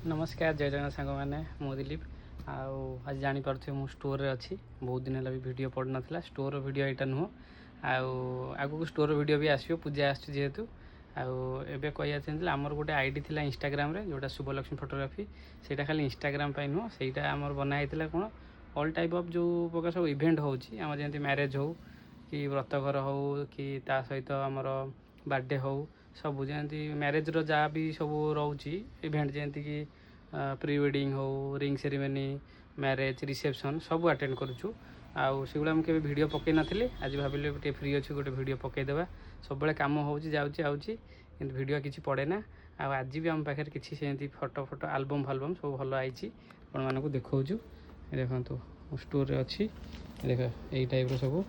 नमस्कार जय जगन्नाथ सांग मैंने मु दिलीप आज जापारे मु स्टोर रे अच्छी बहुत दिन है वीडियो पड़ नाला स्टोर वीडियो यहाँ नुह आगु को स्टोर वीडियो भी आसो पूजा आसतु आबे कह चाहिए आमर गोटे आईडी थी इंस्टाग्राम रे जोटा शुभलक्ष्मी फोटोग्राफी से खाली इंस्टाग्राम नुह से आमर बनाई कौन ऑल टाइप ऑफ जो प्रकार सब इवेंट होची आम जमी मैरेज हो कि व्रतघर हो कि ता सहित आमर बर्थडे हो सब जमी मैरेज रो जहाँ भी सब रोची इवेंट जमी कि प्री वेडिंग हो रिंग सेरेमनी मैरेज रिसेप्शन सब अटेंड करुचु आउ सेगुड़ा मुझे वीडियो पकई नी आज भाविले गोटे फ्री अच्छी गोटे वीडियो पकईदेवा सब कम होची वीडियो किसी पड़े ना आज भी आम पाखे किसी सेमती फोटो फोटो आलबम फालबम सब भल आई आपको देखा देखो स्टोर रे अच्छी देख यही टाइप सब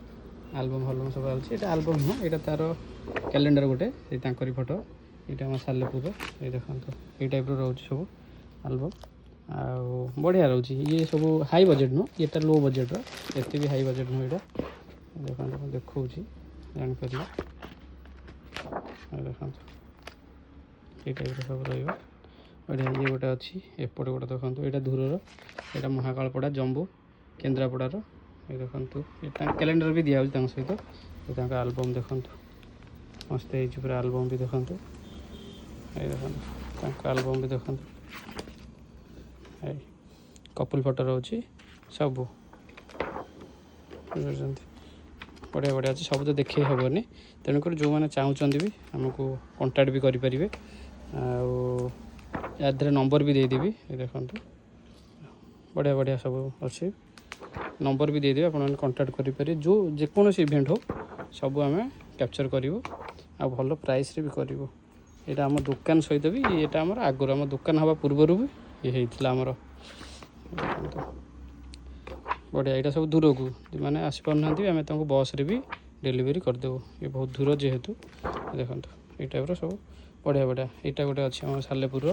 आलबम फालबम सब आलबम आलबम नुह यहाँ तार कैलेंडर गोटे फोटो यहाँ सालेपुर ये देखो ये टाइप रोच सब आलबम आउ बढ़िया रोच ये सब हाई बजेट नुह ये लो बजेट एत भी हाई बजेट नुह यहाँ देखो देखा जापर देखो ये टाइप सब बढ़िया ये गोटे अच्छी एपटे गोटे देखो यहाँ दूर यहाँ महाकालपड़ा जम्बू केन्द्रापड़ार ये देखो ये कैलेंडर भी दिया सहित ये आलबम देखो मस्त पूरा आलबम भी देखो ये देखो आलबम भी देखो कपल फोटो रोचे सब बढ़िया बढ़िया अच्छे सब तो देखे हेनी तेणुक जो मैंने चाहूँगी भी आमको कंटाक्ट भी करेंगे आधे नंबर भी देदेवी देखो बढ़िया बढ़िया सब अच्छे नंबर भी देदेवी आप कंटाक्ट करेंगे जो जेकोसी इवेंट हो सब आम कैप्चर करूँ आ भल प्राइस रे भी करूँ यहाँ आम दुकान सहित भी ये आम आगुरी आम दुकान हवा पूर्वर भी ये होता आमर बढ़िया यहाँ सब दूर को मैंने आसपार ना आम तुमको बस रे भी डिलीवरी करदेव ये बहुत दूर जेहेतु देखो ये टाइप सब बढ़िया बढ़िया यहाँ गोटे अच्छे आम सालेपुर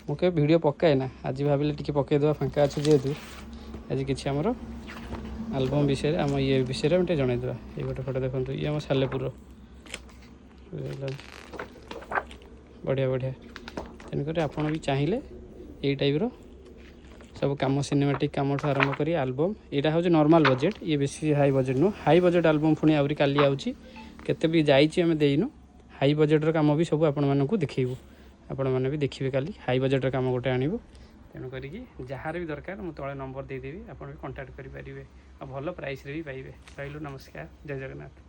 मुझे वीडियो पकाए ना आज भाविले टी पकईदेवा फाँका अच्छे जेहेतु आज किसी आमर आलबम विषय आम ये विषय में जनईदेवा ये गोटे फोटो देखो ये आम सालेपुर बढ़िया बढ़िया तेणुक आपड़ भी चाहिए यही टाइप सब कम सिनेमेटिक कम आरंभ कर आलबम यहाँ हूँ नॉर्मल बजेट ये बेसी हाई बजेट नुह हाई बजेट आलबम पुणी आहरी काली आउची केते भी जाइए आम देनु हाई बजेटर कम भी सब आपको देखू आपण मैंने भी देखिए काली हाई बजेटर कम गोटे आणबू तेणु करी जार भी दरकार मुझे तले नंबर देदेवी आप भी कंटाक्ट करेंगे आ भल प्राइस रे भी पाइबे। रही नमस्कार जय जगन्नाथ।